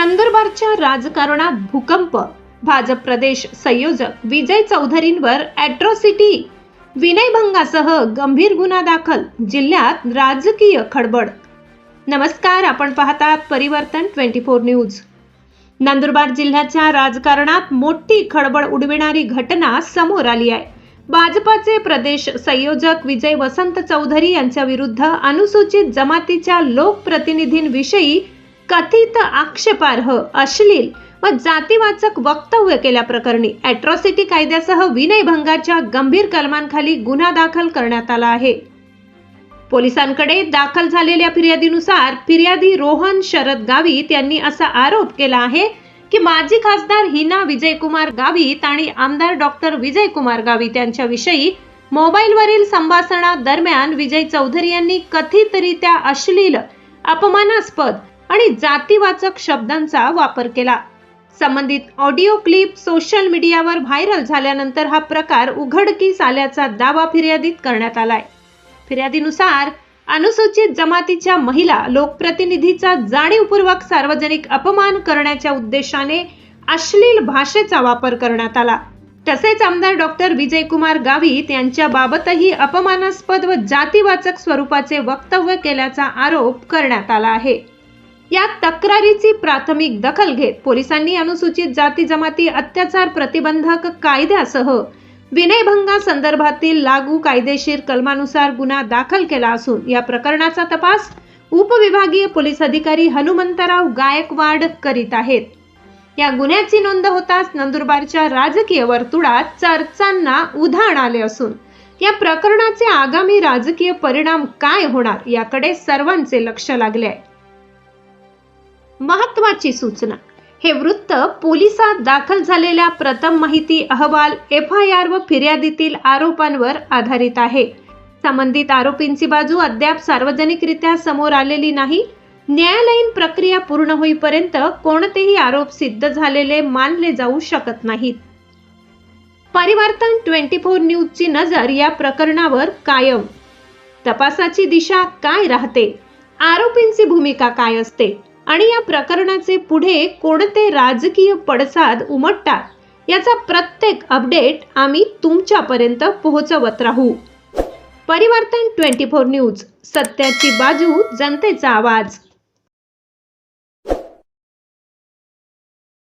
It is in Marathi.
नंदुरबारच्या राजकारणात भूकंप। भाजप प्रदेश संयोजक विजय चौधरींवर अॅट्रॉसिटी विनयभंगासह गंभीर गुन्हा दाखल। जिल्ह्यात राजकीय खळबळ। नमस्कार, आपण पाहतात परिवर्तन 24 न्यूज। नंदुरबार जिल्ह्याच्या राजकारणात मोठी खळबळ उडविणारी घटना समोर आली आहे। भाजपाचे प्रदेश संयोजक विजय वसंत चौधरी यांच्या विरुद्ध अनुसूचित जमातीच्या लोकप्रतिनिधींविषयी कथित आक्षेपार्ह, अश्लील व जातीवाचक वक्तव्य केल्याप्रकरणी अॅट्रॉसिटी कायद्यासह विनयभंगाच्या गंभीर कलमांखाली गुन्हा दाखल करण्यात आला आहे। पोलिसांकडे दाखल झालेल्या फिर्यादीनुसार फिर्यादी रोहन शरद गावित यांनी असा आरोप केला आहे की माजी खासदार हिना विजयकुमार गावित आणि आमदार डॉक्टर विजयकुमार गावित यांच्याविषयी मोबाईलवरील संभाषणादरम्यान विजय चौधरी यांनी कथितरित्या अश्लील, अपमानास्पद आणि जातीवाचक शब्दांचा वापर केला। संबंधित ऑडिओ क्लिप सोशल मीडियावर व्हायरल झाल्यानंतर हा प्रकार उघडकीस आल्याचा दावा फिर्यादीत करण्यात आलाय। फिर्यादीनुसार अनुसूचित जमातीच्या महिला लोकप्रतिनिधीचा जाणीवपूर्वक सार्वजनिक अपमान करण्याच्या उद्देशाने अश्लील भाषेचा वापर करण्यात आला। तसेच आमदार डॉक्टर विजयकुमार गावित यांच्या बाबतही अपमानास्पद व जातीवाचक स्वरूपाचे वक्तव्य केल्याचा आरोप करण्यात आला आहे। या तक्रारीची प्राथमिक दखल घेत पोलिसांनी अनुसूचित जाती जमाती अत्याचार प्रतिबंधक कायद्यासह विनयभंगासंदर्भातील लागू कायदेशीर कलमानुसार गुन्हा दाखल केला असून या प्रकरणाचा तपास उपविभागीय पोलीस अधिकारी हनुमंतराव गायकवाड करीत आहेत। या गुन्ह्याची नोंद होताच नंदुरबारच्या राजकीय वर्तुळात चर्चांना उधाण आले असून या प्रकरणाचे आगामी राजकीय परिणाम काय होणार याकडे सर्वांचे लक्ष लागले आहे। महत्त्वाची सूचना, हे वृत्त पोलिसात दाखल झालेल्या प्रथम माहिती अहवाल, FIR व फिर्यादीतील आरोपांवर आधारित आहे। संबंधित आरोपींची बाजू अद्याप सार्वजनिकरित्या समोर आलेली नाही। न्यायालयीन प्रक्रिया पूर्ण होईपर्यंत कोणतेही आरोप सिद्ध झालेले मानले जाऊ शकत नाहीत। परिवर्तन 24 न्यूजची नजर या प्रकरणावर कायम। तपासाची दिशा काय राहते, आरोपींची भूमिका काय असते आणि या प्रकरणाचे पुढे कोणते राजकीय पडसाद उमटतात याचा प्रत्येक अपडेट आम्ही तुमच्यापर्यंत पोहोचवत राहू। परिवर्तन 24 न्यूज, सत्याची बाजू, जनतेचा आवाज।